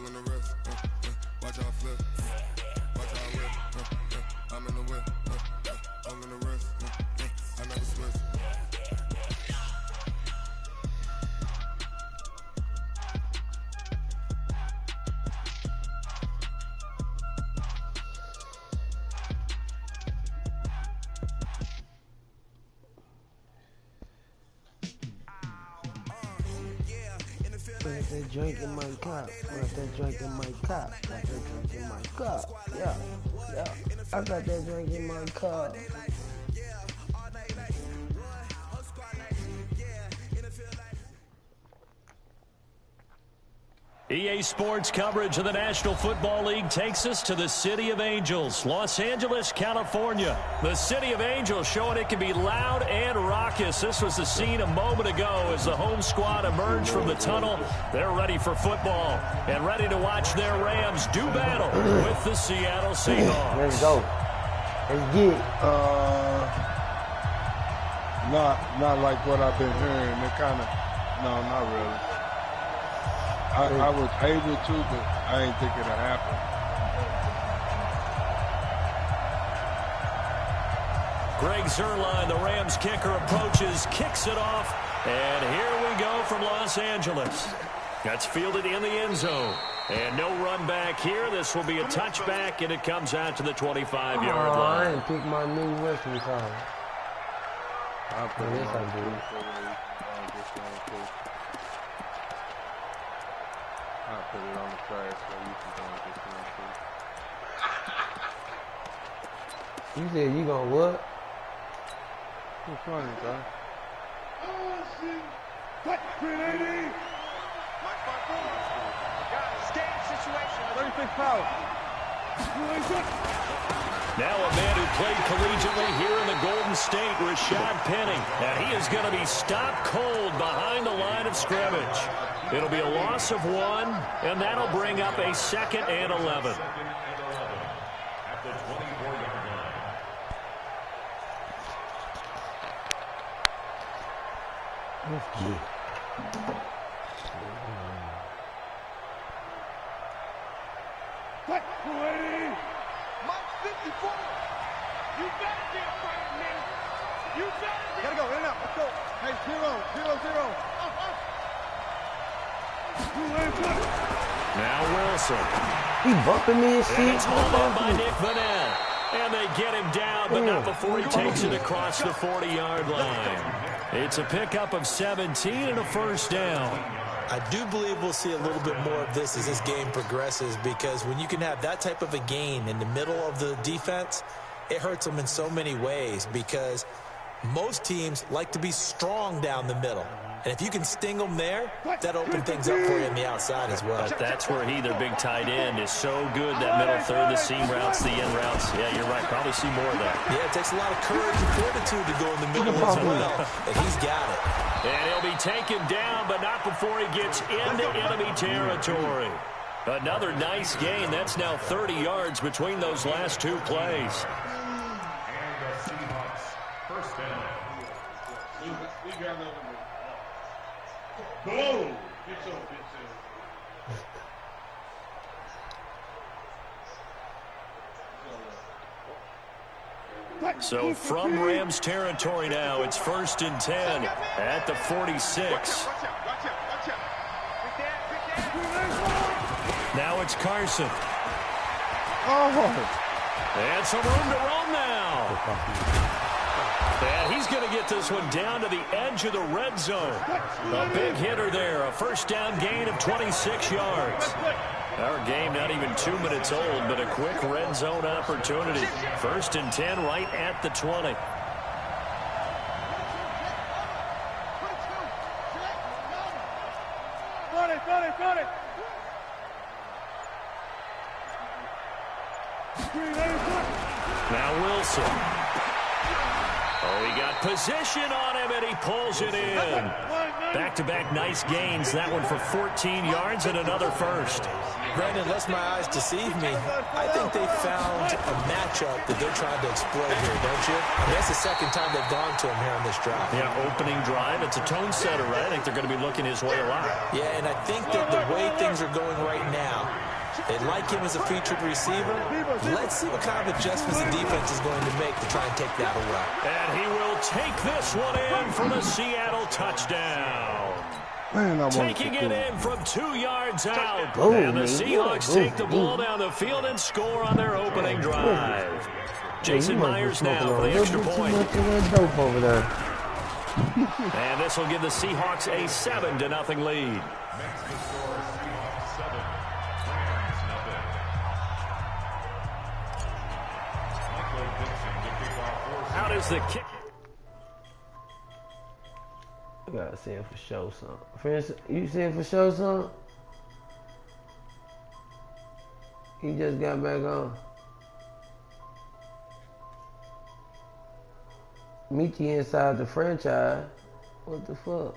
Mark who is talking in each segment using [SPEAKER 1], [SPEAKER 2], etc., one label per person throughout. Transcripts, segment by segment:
[SPEAKER 1] All in the wrist, watch how I flip, watch how I whip, I'm in the whip, all in the wrist, I never switch.
[SPEAKER 2] Got that drink in my cup. Got that drink in my cup. Got that drink in my cup. Yeah, yeah. I got that drink in my cup.
[SPEAKER 3] EA Sports coverage of the National Football League takes us to the City of Angels, Los Angeles, California. The City of Angels showing it can be loud and raucous. This was the scene a moment ago as the home squad emerged from the tunnel. They're ready for football and ready to watch their Rams do battle with the Seattle Seahawks.
[SPEAKER 2] Let's go. Let's get it.
[SPEAKER 4] Not like what I've been hearing. It kind of, no, not really. I was able to, but I ain't think it'd happen.
[SPEAKER 3] Greg Zuerlein, the Rams kicker, approaches, kicks it off, and here we go from Los Angeles. That's fielded in the end zone. And no run back here. This will be a touchback, and it comes out to the 25-yard line.
[SPEAKER 2] I didn't pick my new wrestling card.
[SPEAKER 4] I'll put it
[SPEAKER 2] Yes, I do.
[SPEAKER 4] I'll put it on the trash so you can go and get some too.
[SPEAKER 2] You said you gonna what?
[SPEAKER 4] What's funny, guy?
[SPEAKER 5] Cut, 380. Escape situation. 36 power.
[SPEAKER 3] Now a man who played collegiately here in the Golden State, Rashad Penny. And he is going to be stopped cold behind the line of scrimmage. It'll be a loss of 1, and that'll bring up a 2nd and 11.
[SPEAKER 5] Cut, 280. Mike 54. You better be afraid of me. You better be. Gotta go, in and out. Let's go. Hey, 0-0-0.
[SPEAKER 3] Now Wilson.
[SPEAKER 2] He bumping me and shit.
[SPEAKER 3] And it's hauled in by Nick Vanell. And they get him down, but not before he takes it across the 40-yard line. It's a pickup of 17 and a first down.
[SPEAKER 6] I do believe we'll see a little bit more of this as this game progresses, because when you can have that type of a gain in the middle of the defense, it hurts them in so many ways, because most teams like to be strong down the middle. And if you can sting them there, that opens things up for you on the outside as well.
[SPEAKER 3] But that's where their big tight end, is so good, that middle third, the seam routes, the end routes. Yeah, you're right. Probably see more of that.
[SPEAKER 6] Yeah, it takes a lot of courage and fortitude to go in the middle as well. And he's got it.
[SPEAKER 3] And he'll be taken down, but not before he gets into enemy territory. Another nice gain. That's now 30 yards between those last two plays. So from Rams territory now, it's 1st and 10 at the 46. Now it's Carson. And some room to run now. And he's going to get this one down to the edge of the red zone. A big hitter there, a first down gain of 26 yards. Our game not even 2 minutes old, but a quick red zone opportunity. 1st and 10 right at the 20.
[SPEAKER 5] Got it.
[SPEAKER 3] Now Wilson. Oh, he got position on him, and he pulls it in. Back-to-back nice gains. That one for 14 yards and another first.
[SPEAKER 6] Brandon, unless my eyes deceive me, I think they found a matchup that they're trying to exploit here, don't you? I mean, that's the second time they've gone to him here on this drive.
[SPEAKER 3] Yeah, opening drive. It's a tone setter, right? I think they're going to be looking his way a lot.
[SPEAKER 6] Yeah, and I think that the way things are going right now, they like him as a featured receiver. Let's see what kind of adjustments the defense is going to make to try and take that away.
[SPEAKER 3] And he will take this one in for the Seattle touchdown.
[SPEAKER 4] Man,
[SPEAKER 3] taking it in from 2 yards out. And the Seahawks take the ball down the field and score on their opening drive. Jason Myers now for the extra point. And this will give the Seahawks a 7-0 lead. Out is the kick.
[SPEAKER 2] I gotta see it for show something. Friends, you see it for show something? He just got back on. Meet you inside the franchise. What the fuck?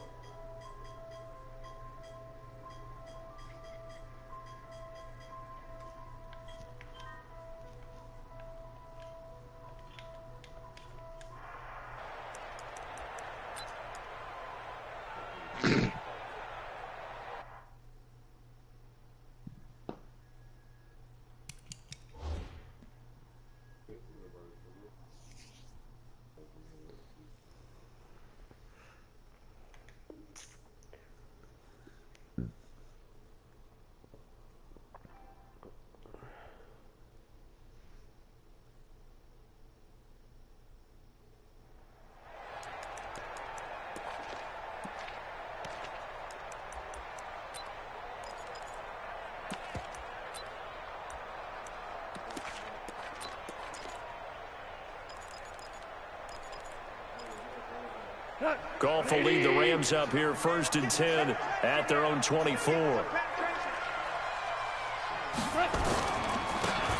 [SPEAKER 3] Goff will lead the Rams up here 1st and 10 at their own 24.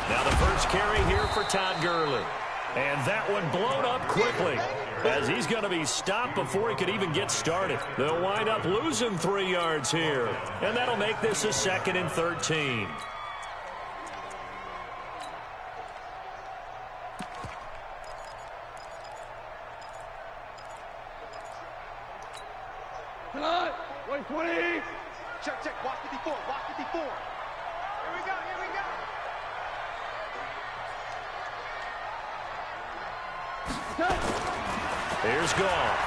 [SPEAKER 3] Now the first carry here for Todd Gurley. And that one blown up quickly as he's going to be stopped before he could even get started. They'll wind up losing 3 yards here. And that'll make this a 2nd and 13.
[SPEAKER 5] Check, watch 54, watch 54. Here we go, here we go.
[SPEAKER 3] Here's Goff.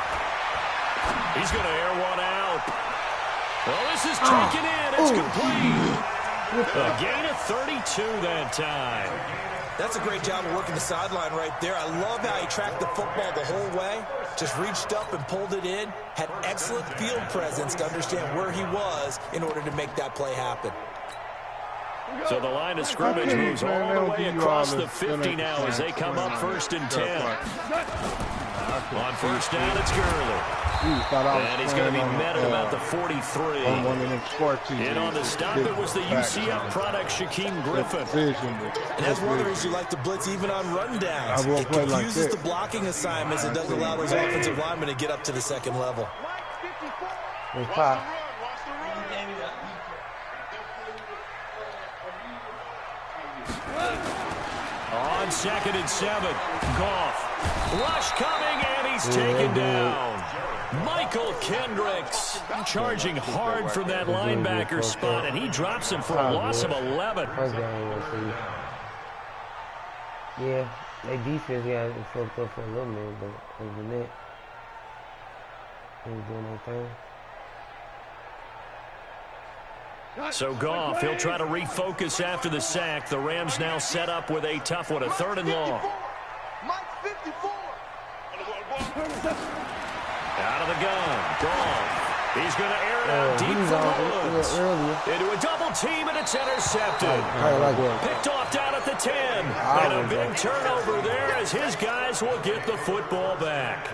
[SPEAKER 3] He's going to air one out. Well, this is taken in. It's complete. A gain of 32 that time.
[SPEAKER 6] That's a great job of working the sideline right there. I love how he tracked the football the whole way. Just reached up and pulled it in. Had excellent field presence to understand where he was in order to make that play happen.
[SPEAKER 3] So the line of scrimmage moves all the way across the 50 now as they come up 1st and 10. On 1st down, it's Gurley. And he's going to be met at about the 43. And on the stop, it was the UCF product, Shaquem Griffin.
[SPEAKER 6] And that's one of the reasons you like to blitz even on rundowns. It confuses the blocking assignments and doesn't allow those offensive linemen to get up to the second level.
[SPEAKER 3] On 2nd and 7, Goff. Rush coming, and he's taken down. Michael Kendricks charging hard from that linebacker spot, and he drops him for a loss of 11.
[SPEAKER 2] Yeah, their defense got fucked up for a little minute, but other than that, they was doing their thing.
[SPEAKER 3] So Goff, he'll try to refocus after the sack. The Rams now set up with a tough one, a 3rd and long. Out of the gun, Goff. He's going to air it out deep for Woods. Into a double team, and it's intercepted. Picked off down at the 10. And a big turnover there as his guys will get the football back.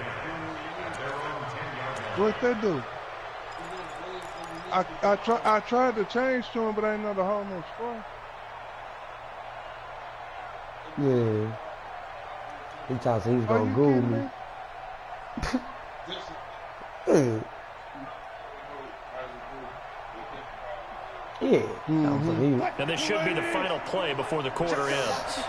[SPEAKER 4] What they do? I tried to change to him, but I didn't know the whole no score.
[SPEAKER 2] Yeah. He thought he was going to ghoul me. Yeah.
[SPEAKER 3] And this should be the final play before the quarter ends.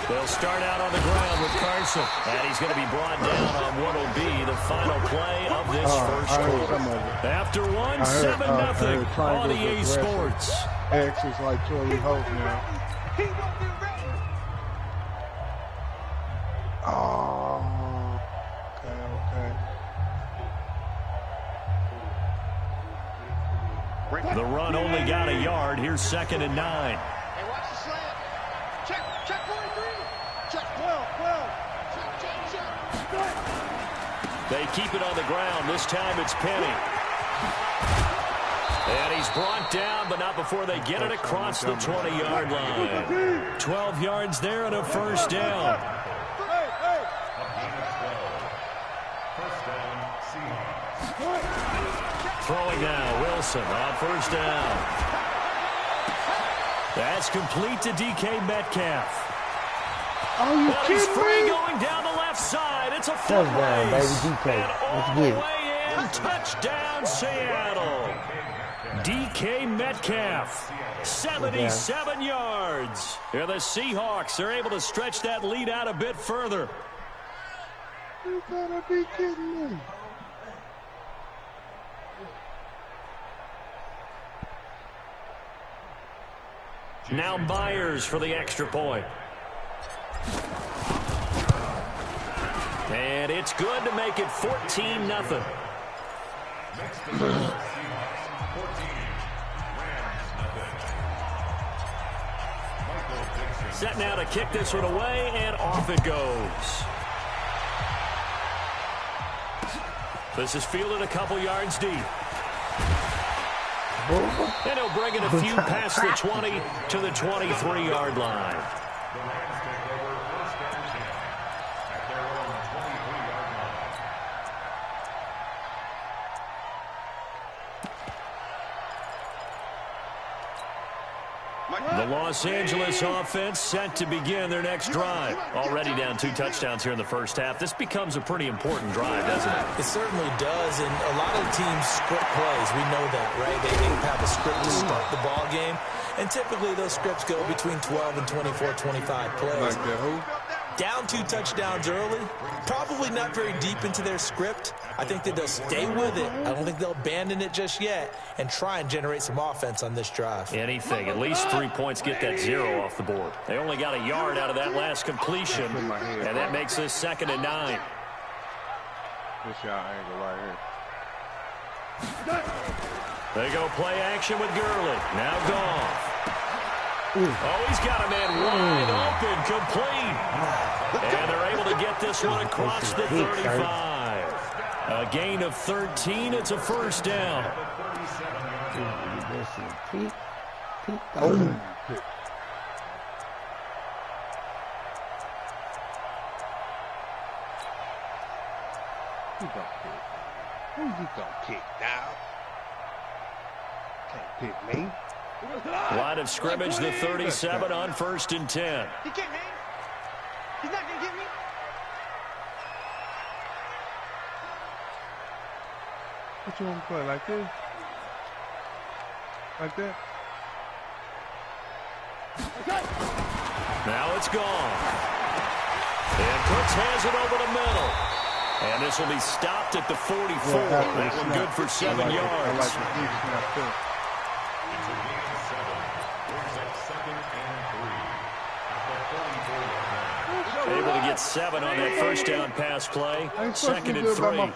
[SPEAKER 3] They'll start out on the ground with Carson. And he's going to be brought down on what will be the final play of this first quarter. After one, 7-0 on EA Sports.
[SPEAKER 4] X is like Charlie Hope now. Oh, okay.
[SPEAKER 3] The run only got a yard. Here's 2nd and 9.
[SPEAKER 5] Hey, watch the slant. Check 43. Check 12. Check.
[SPEAKER 3] They keep it on the ground. This time it's Penny. And he's brought down, but not before they get it across the 20-yard line. 12 yards there and a first down. Throwing now, Wilson on first down. That's complete to DK Metcalf.
[SPEAKER 4] Are you kidding
[SPEAKER 3] He's free
[SPEAKER 4] me?
[SPEAKER 3] going down the left side. It's a foot
[SPEAKER 2] Touchdown, baby,
[SPEAKER 3] race.
[SPEAKER 2] DK.
[SPEAKER 3] And
[SPEAKER 2] Let's
[SPEAKER 3] all
[SPEAKER 2] get
[SPEAKER 3] the
[SPEAKER 2] it.
[SPEAKER 3] way in, touchdown Seattle. DK Metcalf, 77 yards. Here the Seahawks are able to stretch that lead out a bit further.
[SPEAKER 4] You gotta be kidding me.
[SPEAKER 3] Now Myers for the extra point. And it's good to make it 14-0. Set now to kick this one away, and off it goes. This is fielded a couple yards deep. And he'll bring it a few past the 20 to the 23-yard line. The Los Angeles offense set to begin their next drive. Already down 2 touchdowns here in the first half. This becomes a pretty important drive, doesn't it?
[SPEAKER 6] It certainly does, and a lot of teams script plays. We know that, right? They have a script to start the ball game, and typically those scripts go between 12 and 24, 25 plays.
[SPEAKER 4] Like that, who?
[SPEAKER 6] Down 2 touchdowns early, probably not very deep into their script. I think that they'll stay with it. I don't think they'll abandon it just yet and try and generate some offense on this drive.
[SPEAKER 3] Anything. At least 3 points get that 0 off the board. They only got a yard out of that last completion, and that makes this 2nd and 9.
[SPEAKER 4] This y'all angle right here.
[SPEAKER 3] They go play action with Gurley. Now Goff. Oh, he's got a man wide open, complete. And they're able to get this one across the 35. A gain of 13. It's a first down.
[SPEAKER 4] Who you gonna kick now? Can't pick me.
[SPEAKER 3] Line of scrimmage, the 37 on 1st and 10.
[SPEAKER 5] He can't hang. He's not going to get me.
[SPEAKER 4] What you want to play, like this? Like that?
[SPEAKER 3] Now it's gone. And Cooks has it over the middle. And this will be stopped at the 44. That one good for 7 yards.
[SPEAKER 4] I like the deep snap, too.
[SPEAKER 3] Able to get 7 on that first down pass play. 2nd and 3.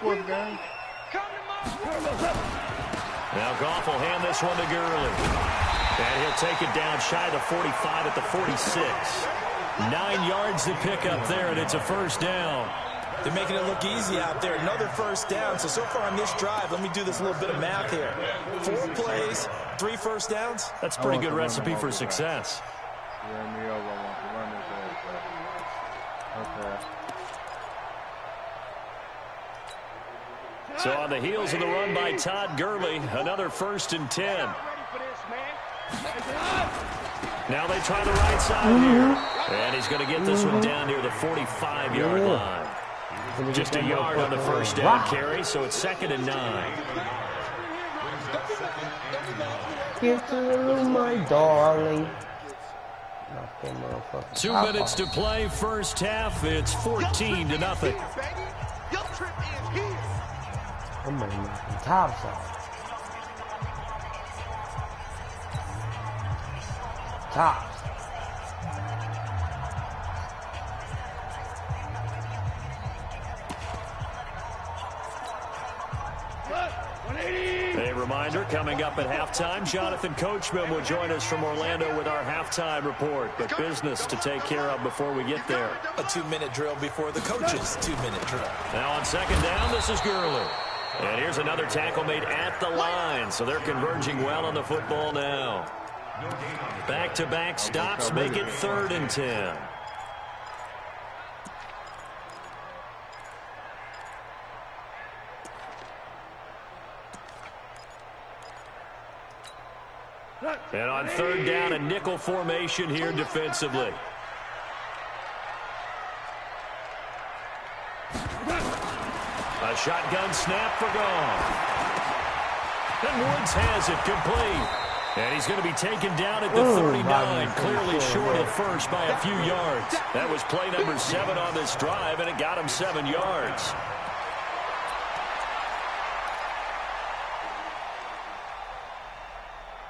[SPEAKER 3] Now Goff will hand this one to Gurley. And he'll take it down shy of the 45 at the 46. 9 yards to pick up there, and it's a first down.
[SPEAKER 6] They're making it look easy out there. Another first down. So far on this drive, let me do this little bit of math here. 4 plays, 3 first downs.
[SPEAKER 3] That's a pretty good recipe for success.
[SPEAKER 4] Run me over. I want to run this ass back. Okay.
[SPEAKER 3] So on the heels of the run by Todd Gurley, another 1st and 10. Now they try the right side here. And he's going to get this one down near the 45-yard line. Just a yard on the first down carry, so it's 2nd and 9.
[SPEAKER 2] Get to the room, my darling.
[SPEAKER 3] 2 minutes to play, first half. It's 14-0.
[SPEAKER 2] I'm gonna knock the tops off. Tops.
[SPEAKER 3] A reminder, coming up at halftime, Jonathan Coachman will join us from Orlando with our halftime report. But business to take care of before we get there.
[SPEAKER 6] A 2-minute drill before the coach's 2-minute drill.
[SPEAKER 3] Now on second down, this is Gurley. And here's another tackle made at the line, so they're converging well on the football now. Back-to-back stops make it 3rd and 10. And on 3rd down, a nickel formation here defensively. A shotgun snap for gone. And Woods has it complete. And he's going to be taken down at the 39, clearly short at first by a few yards. That was play number 7 on this drive, and it got him 7 yards.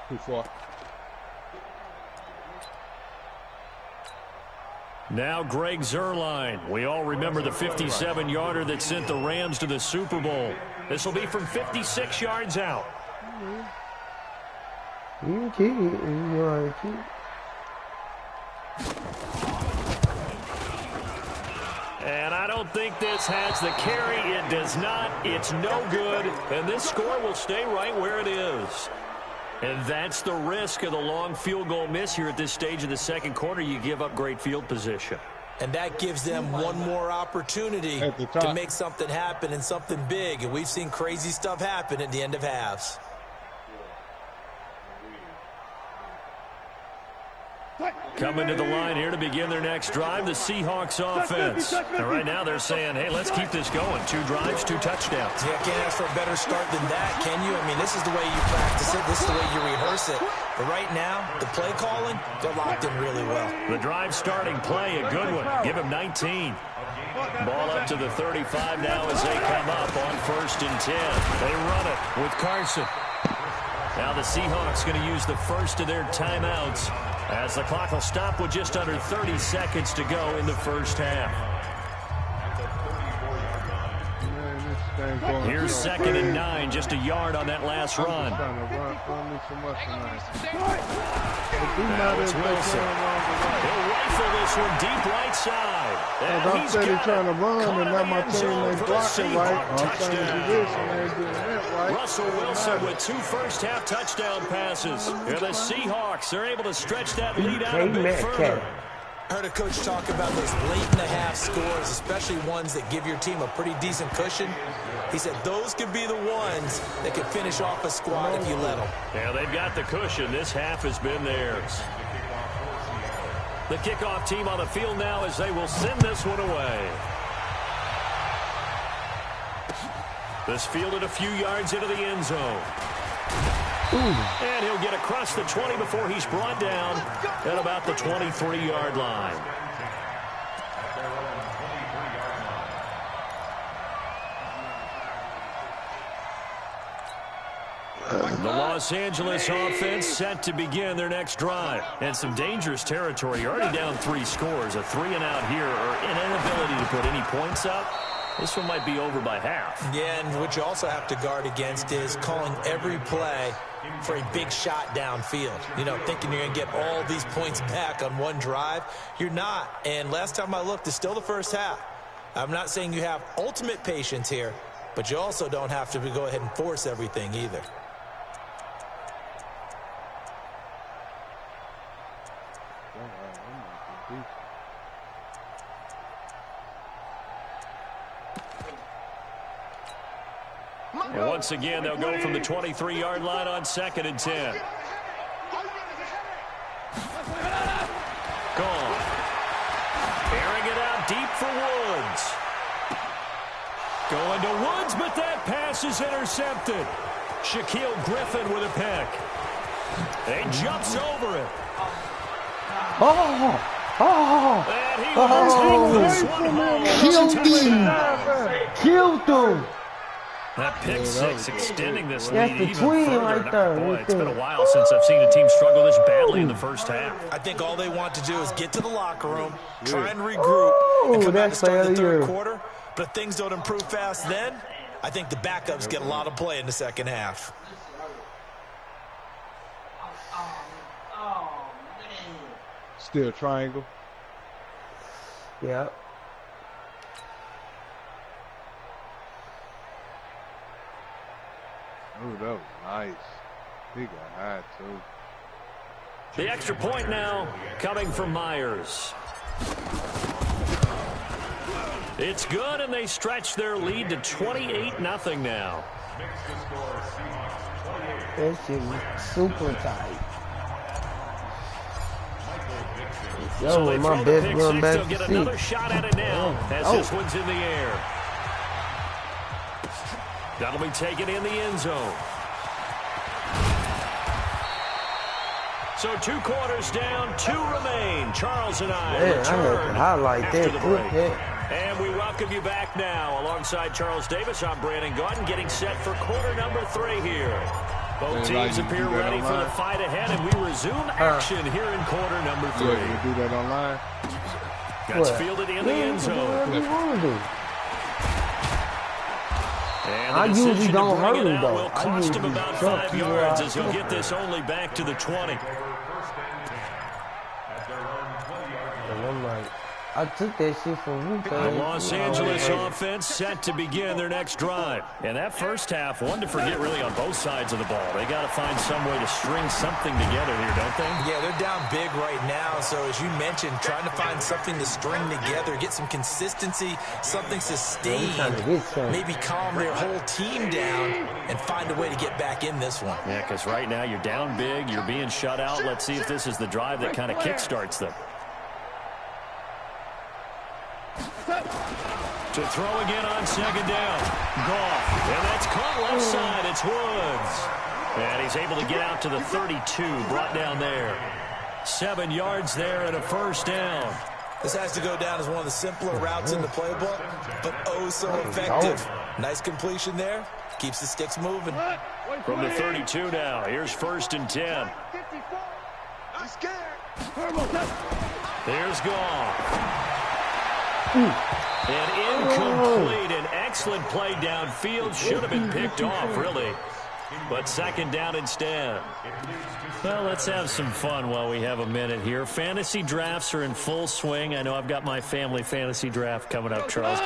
[SPEAKER 4] Too far.
[SPEAKER 3] Now Greg Zuerlein. We all remember the 57-yarder that sent the Rams to the Super Bowl. This will be from 56 yards out. And I don't think this has the carry. It does not. It's no good. And this score will stay right where it is. And that's the risk of the long field goal miss here at this stage of the second quarter. You give up great field position.
[SPEAKER 6] And that gives them one more opportunity to make something happen and something big. And we've seen crazy stuff happen at the end of halves.
[SPEAKER 3] Coming to the line here to begin their next drive, the Seahawks offense. And right now they're saying, hey, let's keep this going. 2 drives, 2 touchdowns.
[SPEAKER 6] Yeah, can't ask for a better start than that, can you? I mean, this is the way you practice it. This is the way you rehearse it. But right now, the play calling, they're locked in really well. The
[SPEAKER 3] drive starting play, a good one. Give him 19. Ball up to the 35 now as they come up on 1st and 10. They run it with Carson. Now the Seahawks going to use the first of their timeouts as the clock will stop with just under 30 seconds to go in the first half. Here's 2nd and 9, just a yard on that last run. Now it's Wilson. He'll rifle this one deep right side.
[SPEAKER 4] And I'm steady trying to run, and now my teammates blocking right. I'm trying to do this, and they're doing that right.
[SPEAKER 3] Russell Wilson with 2 first-half touchdown passes. And the Seahawks are able to stretch that lead out a bit further.
[SPEAKER 6] I heard a coach talk about those late-in-the-half scores, especially ones that give your team a pretty decent cushion. He said those could be the ones that could finish off a squad if you let them.
[SPEAKER 3] Yeah, they've got the cushion. This half has been theirs. The kickoff team on the field now as they will send this one away. This fielded a few yards into the end zone. And he'll get across the 20 before he's brought down at about the 23-yard line. The Los Angeles offense set to begin their next drive. And some dangerous territory. You're already down 3 scores. A 3-and-out here or an inability to put any points up. This one might be over by half. Yeah, and what you also have to guard against is calling every play for a big shot downfield. You know, thinking you're going to get all these points back on one drive. You're not. And last time I looked, it's still the first half. I'm not saying you have ultimate patience here, but you also don't have to go ahead and force everything either. And once again, they'll go from the 23-yard line on 2nd and 10. Gone. Airing it out deep for Woods. Going to Woods, but that pass is intercepted. Shaquille Griffin with a pick. He jumps over it. And he will take this one home.
[SPEAKER 2] Killed him.
[SPEAKER 3] That pick six extending this lead
[SPEAKER 2] That's the
[SPEAKER 3] even
[SPEAKER 2] tween
[SPEAKER 3] further.
[SPEAKER 2] right there.
[SPEAKER 3] Boy, it's been a while since I've seen a team struggle this badly in the first half.
[SPEAKER 6] I think all they want to do is get to the locker room, try and regroup, and come out to start the third quarter. But if things don't improve fast then, I think the backups get a lot of play in the second half.
[SPEAKER 4] Still triangle.
[SPEAKER 2] Yeah.
[SPEAKER 4] Oh, that was nice. He got high, too.
[SPEAKER 3] The extra point now coming from Myers. It's good, and they stretch their lead to 28-0 now.
[SPEAKER 2] That shit was super tight.
[SPEAKER 3] So they
[SPEAKER 2] my
[SPEAKER 3] throw the
[SPEAKER 2] best
[SPEAKER 3] pick
[SPEAKER 2] run
[SPEAKER 3] six.
[SPEAKER 2] back
[SPEAKER 3] They'll
[SPEAKER 2] to
[SPEAKER 3] get
[SPEAKER 2] six.
[SPEAKER 3] another shot at it now as this one's in the air. That'll be taken in the end zone. So 2 quarters down, 2 remain. Charles and I return after the break. And we welcome you back now. Alongside Charles Davis, I'm Brandon Gordon, getting set for quarter number 3 here. Both teams appear ready for the fight ahead, and we resume action here in quarter number 3.
[SPEAKER 4] Yeah, you do that online?
[SPEAKER 3] That's fielded in the end zone. And the decision to bring it out will cost him about 5 yards as he'll get this only back to the 20.
[SPEAKER 2] And I'm like, I took that shit from you.
[SPEAKER 3] The Los Angeles offense set to begin their next drive. And that first half, one to forget really on both sides of the ball. They got to find some way to string something together here, don't they?
[SPEAKER 6] Yeah, they're down big right now. So as you mentioned, trying to find something to string together, get some consistency, something sustained, maybe calm their whole team down and find a way to get back in this one.
[SPEAKER 3] Yeah, because right now you're down big, you're being shut out. Let's see if this is the drive that kind of kickstarts them. To throw again on second down. Goff. And that's caught left side. It's Woods. And he's able to get out to the 32. Brought down there. 7 yards there and a first down.
[SPEAKER 6] This has to go down as one of the simpler routes in the playbook, but oh so effective. Nice completion there. Keeps the sticks moving.
[SPEAKER 3] From the 32 now. Here's 1st and 10. There's Goff. And incomplete. An excellent play downfield. Should have been picked off, really. But second down instead. Well, let's have some fun while we have a minute here. Fantasy drafts are in full swing. I know I've got my family fantasy draft coming up, Charles.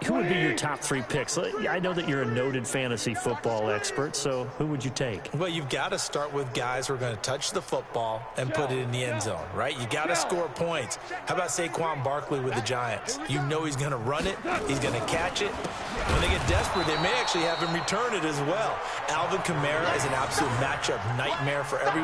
[SPEAKER 3] Who would be your top 3 picks? I know that you're a noted fantasy football expert, so who would you take?
[SPEAKER 6] Well, you've got to start with guys who are going to touch the football and put it in the end zone, right? You got to score points. How about Saquon Barkley with the Giants? You know he's going to run it. He's going to catch it. When they get desperate, they may actually have him return it as well. Alvin Kamara is an absolute matchup nightmare for everyone.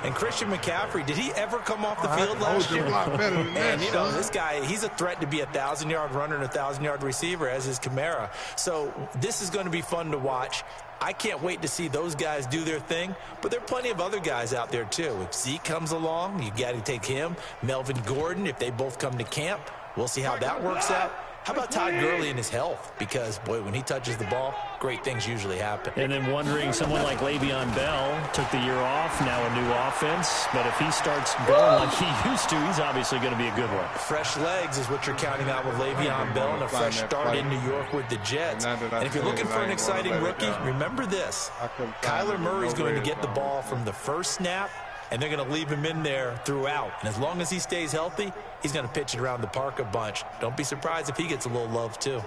[SPEAKER 6] And Christian McCaffrey, did he ever come off the field last year? And, you know, this guy, he's a threat to be a 1,000-yard runner and a 1,000-yard receiver, as is Kamara. So this is going to be fun to watch. I can't wait to see those guys do their thing, but there are plenty of other guys out there, too. If Zeke comes along, you got to take him. Melvin Gordon, if they both come to camp, we'll see how that works out. How about Todd Gurley and his health? Because, boy, when he touches the ball, great things usually happen.
[SPEAKER 3] And then wondering, someone like Le'Veon Bell took the year off, now a new offense. But if he starts going like he used to, he's obviously going to be a good one.
[SPEAKER 6] Fresh legs is what you're counting out with Le'Veon Bell and a fresh start in New York with the Jets. And if you're looking for an exciting rookie, remember this. Kyler Murray's going to get the ball from the first snap, and they're going to leave him in there throughout. And as long as he stays healthy, he's going to pitch it around the park a bunch. Don't be surprised if he gets a little love, too.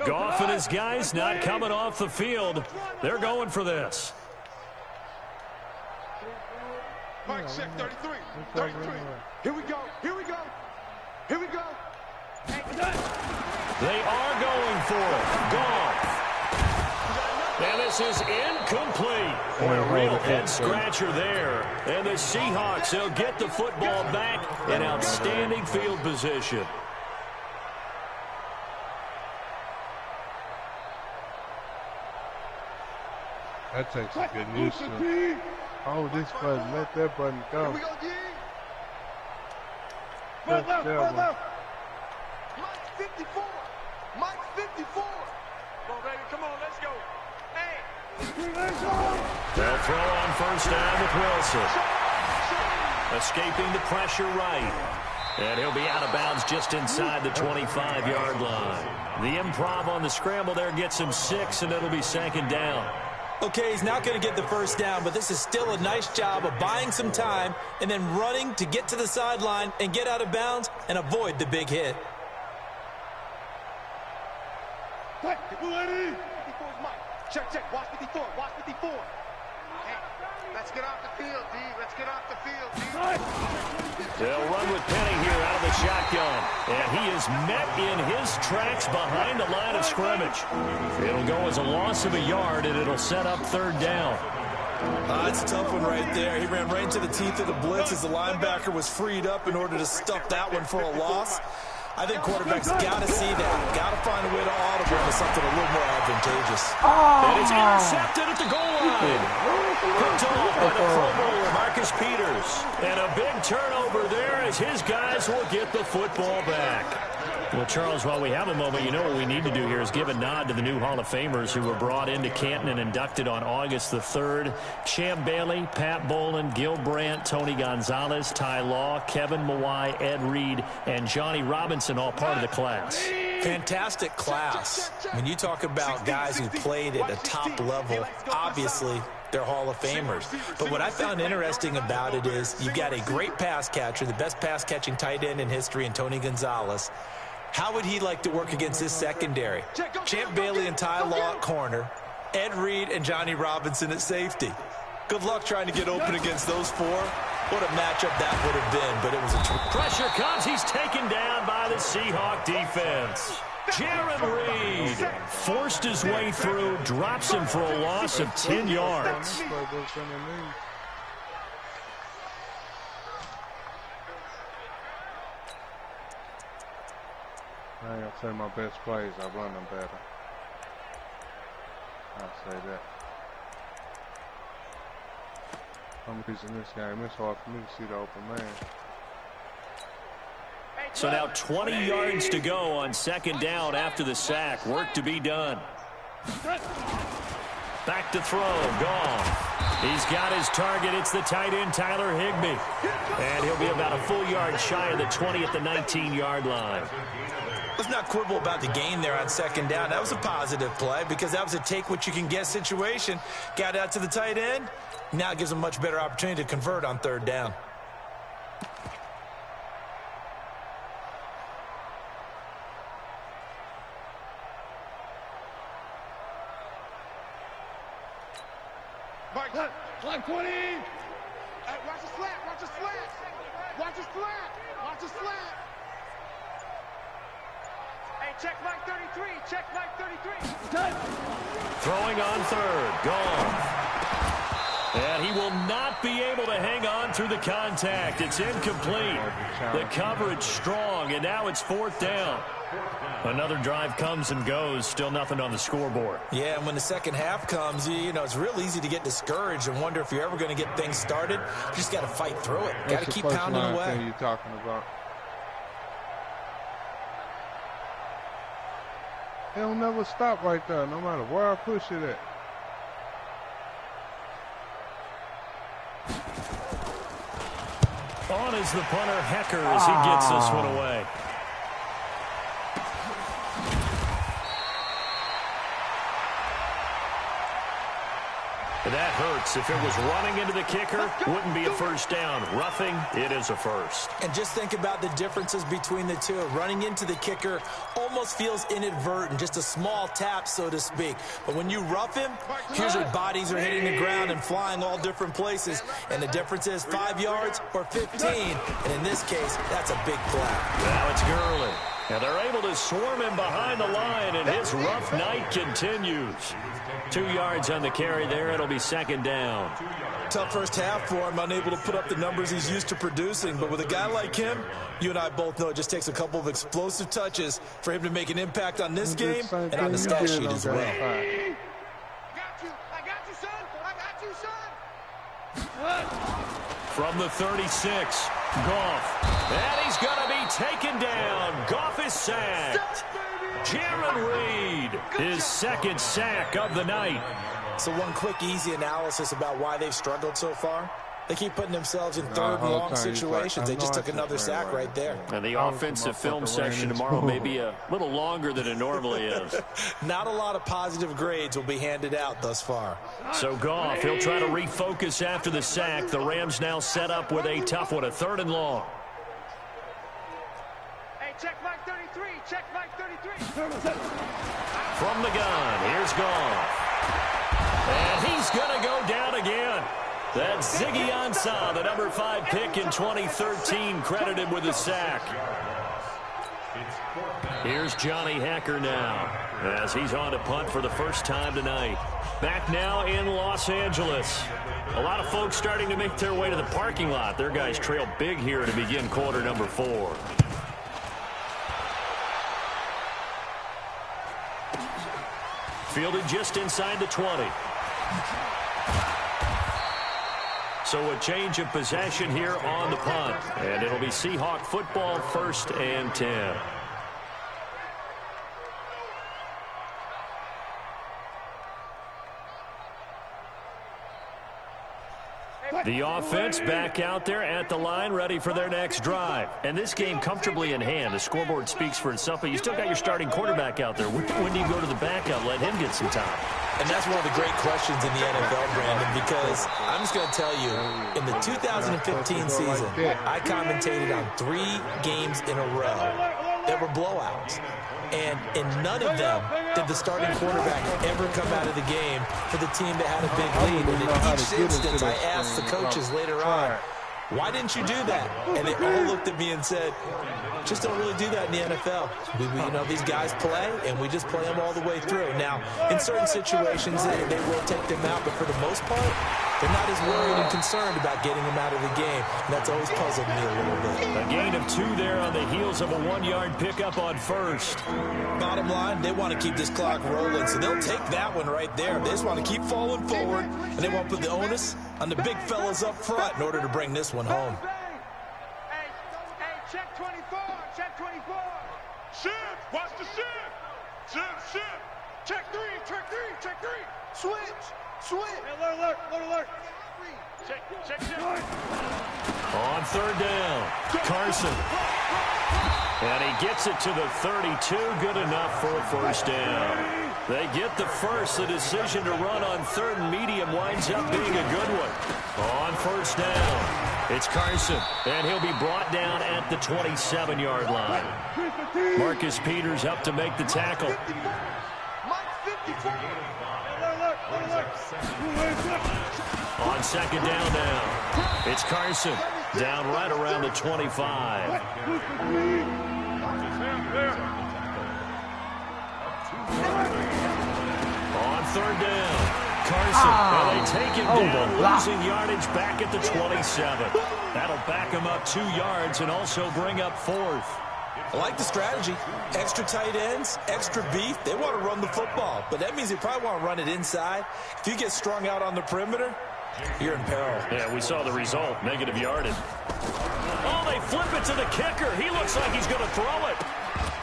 [SPEAKER 3] Goff and his guys not coming off the field. They're going for this.
[SPEAKER 5] Mike, check 33. 33. Here we go. Here we go. Here we go.
[SPEAKER 3] They are going for it. Goff. This is incomplete. Boy, a real head-scratcher there. And the Seahawks, they'll get the football back in outstanding field position.
[SPEAKER 4] That takes a good news to hold this button, let that button go.
[SPEAKER 5] Here we go, G. Front left, front left. Mike 54. Mike 54. Come on, baby, come on, let's go. Hey.
[SPEAKER 3] They'll throw on first down with Wilson. Escaping the pressure right. And he'll be out of bounds just inside the 25-yard line. The improv on the scramble there gets him 6, and it'll be second down.
[SPEAKER 6] Okay, he's not going to get the first down, but this is still a nice job of buying some time and then running to get to the sideline and get out of bounds and avoid the big hit.
[SPEAKER 5] Hey, 54's Mike. Check, check. Watch 54. Watch 54. Hey, let's get off the field, D. Let's get off the field, D.
[SPEAKER 3] They'll run with Penny here out of the shotgun. And he is met in his tracks behind the line of scrimmage. It'll go as a loss of a yard, and it'll set up third down.
[SPEAKER 6] That's a tough one right there. He ran right into the teeth of the blitz as the linebacker was freed up in order to stuff that one for a loss. I think quarterbacks got to see that. Got to find a way to audible into something a little more advantageous.
[SPEAKER 3] And it's intercepted at the goal line. Picked off by the Pro Bowler, Marcus Peters. And a big turnover there as his guys will get the football back. Well, Charles, while we have a moment, you know what we need to do here is give a nod to the new Hall of Famers who were brought into Canton and inducted on August the 3rd. Champ Bailey, Pat Bolin, Gil Brandt, Tony Gonzalez, Ty Law, Kevin Mawai, Ed Reed, and Johnny Robinson, all part of the class.
[SPEAKER 6] Fantastic class. When you talk about guys who played at a top level, obviously they're Hall of Famers. But what I found interesting about it is you've got a great pass catcher, the best pass-catching tight end in history, in Tony Gonzalez. How would he like to work against his secondary? Champ Bailey and Ty Law at corner, Ed Reed and Johnny Robinson at safety. Good luck trying to get open against those four. What a matchup that would have been, but it was a...
[SPEAKER 3] Pressure comes. He's taken down by the Seahawk defense. Jaron Reed forced his way through, drops him for a loss of 10 yards.
[SPEAKER 4] I ain't gonna say my best plays, I run them better. I'll say that. I'm losing this game. It's hard for me to see the open man.
[SPEAKER 3] So now 20 yards to go on second down after the sack. Work to be done. Back to throw. Goff. He's got his target. It's the tight end, Tyler Higbee. And he'll be about a full yard shy of the 20 at the 19-yard line.
[SPEAKER 6] Let's not quibble about the gain there on second down. That was a positive play because that was a take-what-you-can-get situation. Got out to the tight end. Now it gives him a much better opportunity to convert on third down.
[SPEAKER 5] Like 20. Hey, watch the slant. Watch the slant. Watch the slant. Watch the slant. Hey, check Mike 33. Check Mike 33.
[SPEAKER 3] Throwing on third. Gone. And he will not be able to hang on through the contact. It's incomplete. The coverage strong, and now it's fourth down. Another drive comes and goes. Still nothing on the scoreboard.
[SPEAKER 6] Yeah, and when the second half comes, you know, it's real easy to get discouraged and wonder if you're ever going to get things started. You just got to fight through it. Got to keep pounding away.
[SPEAKER 4] Thing you're talking about. It'll never stop right there, no matter where I push it at.
[SPEAKER 3] On is the punter, Hecker, as he gets this one away. That hurts. If it was running into the kicker, wouldn't be a first down. Roughing, it is a first.
[SPEAKER 6] And just think about the differences between the two. Running into the kicker almost feels inadvertent, just a small tap, so to speak. But when you rough him, here's where bodies are hitting the ground and flying all different places. And the difference is 5 yards or 15. And in this case, that's a big flag.
[SPEAKER 3] Now it's Gurley. And they're able to swarm him behind the line, and his rough night continues. 2 yards on the carry there. It'll be second down.
[SPEAKER 6] Tough first half for him, unable to put up the numbers he's used to producing. But with a guy like him, you and I both know it just takes a couple of explosive touches for him to make an impact on this game and on the stat sheet as well.
[SPEAKER 5] I got you, son. I got you, son.
[SPEAKER 3] From the 36, Goff. And he's going to be taken down. Goff is sacked. Jaron Reed, his second sack of the night.
[SPEAKER 6] So one quick, easy analysis about why they've struggled so far. They keep putting themselves in third and long situations. They just took another sack right there.
[SPEAKER 3] And the offensive film section tomorrow may be a little longer than it normally is.
[SPEAKER 6] Not a lot of positive grades will be handed out thus far.
[SPEAKER 3] So Goff, he'll try to refocus after the sack. The Rams now set up with a tough one, a 3rd and long.
[SPEAKER 5] Hey, check Mike 33. Check Mike 33.
[SPEAKER 3] From the gun, here's Goff. And he's going to go down again. That's Ziggy Ansah, the number 5 pick in 2013, credited with a sack. Here's Johnny Hacker now, as he's on to punt for the first time tonight. Back now in Los Angeles. A lot of folks starting to make their way to the parking lot. Their guys trail big here to begin quarter number 4. Fielded just inside the 20. So a change of possession here on the punt. And it'll be Seahawk football, 1st and 10. The offense back out there at the line, ready for their next drive. And this game comfortably in hand. The scoreboard speaks for itself, but you still got your starting quarterback out there. When do you go to the backup? Let him get some time.
[SPEAKER 6] And that's one of the great questions in the NFL, Brandon, because I'm just going to tell you, in the 2015 season, I commentated on 3 games in a row that were blowouts. And in none of them did the starting quarterback ever come out of the game for the team that had a big lead. And in each instance, I asked the coaches later on, why didn't you do that? And they all looked at me and said, just don't really do that in the NFL. You know, these guys play, and we just play them all the way through. Now, in certain situations, they will take them out, but for the most part, they're not as worried and concerned about getting them out of the game. And that's always puzzled me a little bit.
[SPEAKER 3] A gain of 2 there on the heels of a 1-yard pickup on first.
[SPEAKER 6] Bottom line, they want to keep this clock rolling, so they'll take that one right there. They just want to keep falling forward, and they want to put the onus on the big fellas up front in order to bring this one home.
[SPEAKER 5] Hey, check 24. Check 24. Shift. Watch the shift. Shift. Check 3. Check 3. Check 3. Switch. Hey, alert. Check.
[SPEAKER 3] On 3rd down, Carson. And he gets it to the 32, good enough for a first down. They get the first. The decision to run on 3rd and medium winds up being a good one. On 1st down, it's Carson, and he'll be brought down at the 27-yard line. Marcus Peters up to make the tackle. On 2nd down now, it's Carson, down right around the 25. On 3rd down, Carson, and they take him down, losing yardage back at the 27. That'll back him up 2 yards and also bring up 4th.
[SPEAKER 6] I like the strategy. Extra tight ends, extra beef. They want to run the football, but that means they probably want to run it inside. If you get strung out on the perimeter, you're in peril.
[SPEAKER 3] Yeah, we saw the result, negative yardage. Oh, they flip it to the kicker. He looks like he's going to throw it.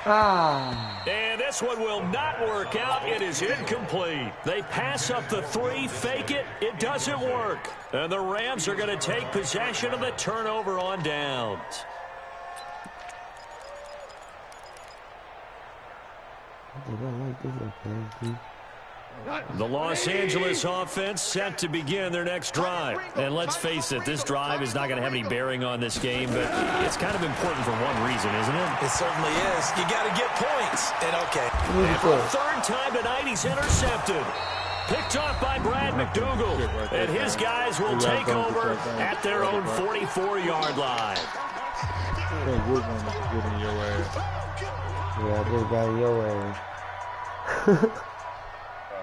[SPEAKER 3] And this one will not work out. It is incomplete. They pass up the 3, fake it. It doesn't work. And the Rams are going to take possession of the turnover on downs. The Los Angeles offense set to begin their next drive. And let's face it, this drive is not going to have any bearing on this game, but it's kind of important for one reason, isn't it?
[SPEAKER 6] It certainly is. You got to get points. And okay.
[SPEAKER 3] And for the 3rd time tonight, he's intercepted. Picked off by Brad McDougal. And his guys will take over at their own 44-yard line.
[SPEAKER 2] Yeah, I just got in your ass.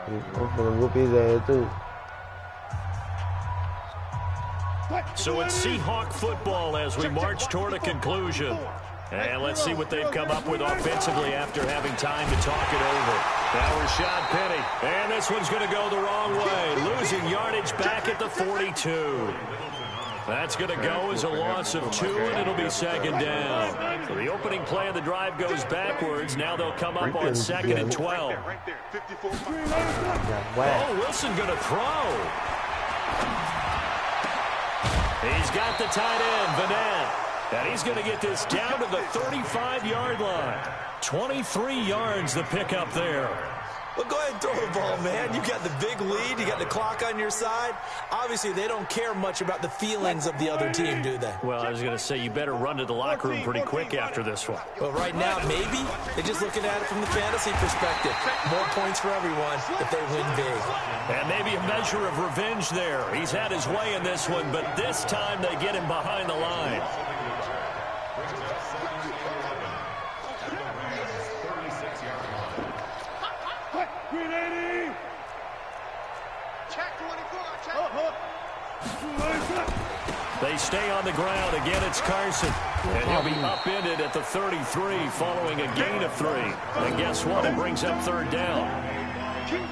[SPEAKER 2] I'm finna whoop his ass too.
[SPEAKER 3] So it's Seahawk football as we march toward a conclusion. And let's see what they've come up with offensively after having time to talk it over. Now Rashad Penny. And this one's going to go the wrong way. Losing yardage back at the 42. That's going to go as a loss of 2, and it'll be second down. So the opening play of the drive goes backwards. Now they'll come up on 2nd and 12. Oh, Wilson going to throw. He's got the tight end, Vanette. And he's going to get this down to the 35-yard line. 23 yards the pickup there.
[SPEAKER 6] Well, go ahead and throw the ball, man. You got the big lead. You got the clock on your side. Obviously, they don't care much about the feelings of the other team, do they?
[SPEAKER 3] Well, I was going to say, you better run to the locker room pretty quick after this one.
[SPEAKER 6] Well, right now, maybe. They're just looking at it from the fantasy perspective. More points for everyone if they win big.
[SPEAKER 3] And maybe a measure of revenge there. He's had his way in this one, but this time they get him behind the line. They stay on the ground. Again, it's Carson. And he'll be upended at the 33 following a gain of 3. And guess what? It brings up 3rd down.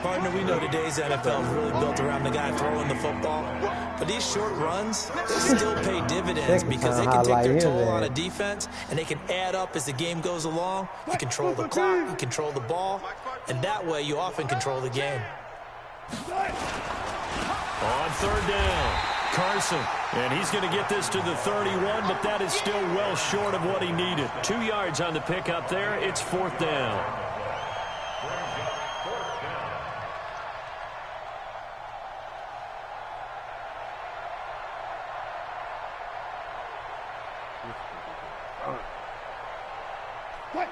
[SPEAKER 6] Partner, we know today's NFL is really built around the guy throwing the football. But these short runs, they still pay dividends because they can take their toll on a defense, and they can add up as the game goes along. You control the clock, you control the ball, and that way you often control the game.
[SPEAKER 3] On 3rd down, Carson. And he's going to get this to the 31, but that is still well short of what he needed. 2 yards on the pickup there. It's 4th down.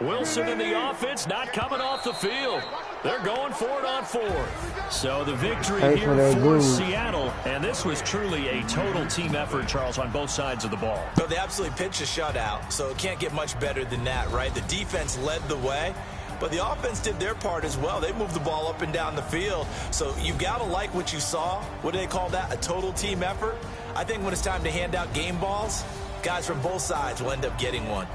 [SPEAKER 3] Wilson in the offense, not coming off the field. They're going for it on 4th. So the victory here for Seattle, and this was truly a total team effort, Charles, on both sides of the ball.
[SPEAKER 6] So they absolutely pitched a shutout, so it can't get much better than that, right? The defense led the way, but the offense did their part as well. They moved the ball up and down the field, so you've got to like what you saw. What do they call that? A total team effort? I think when it's time to hand out game balls, guys from both sides will end up getting one.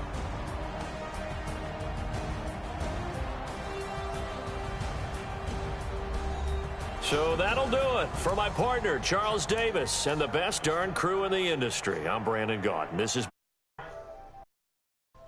[SPEAKER 3] So that'll do it for my partner, Charles Davis, and the best darn crew in the industry. I'm Brandon Gaudin. This is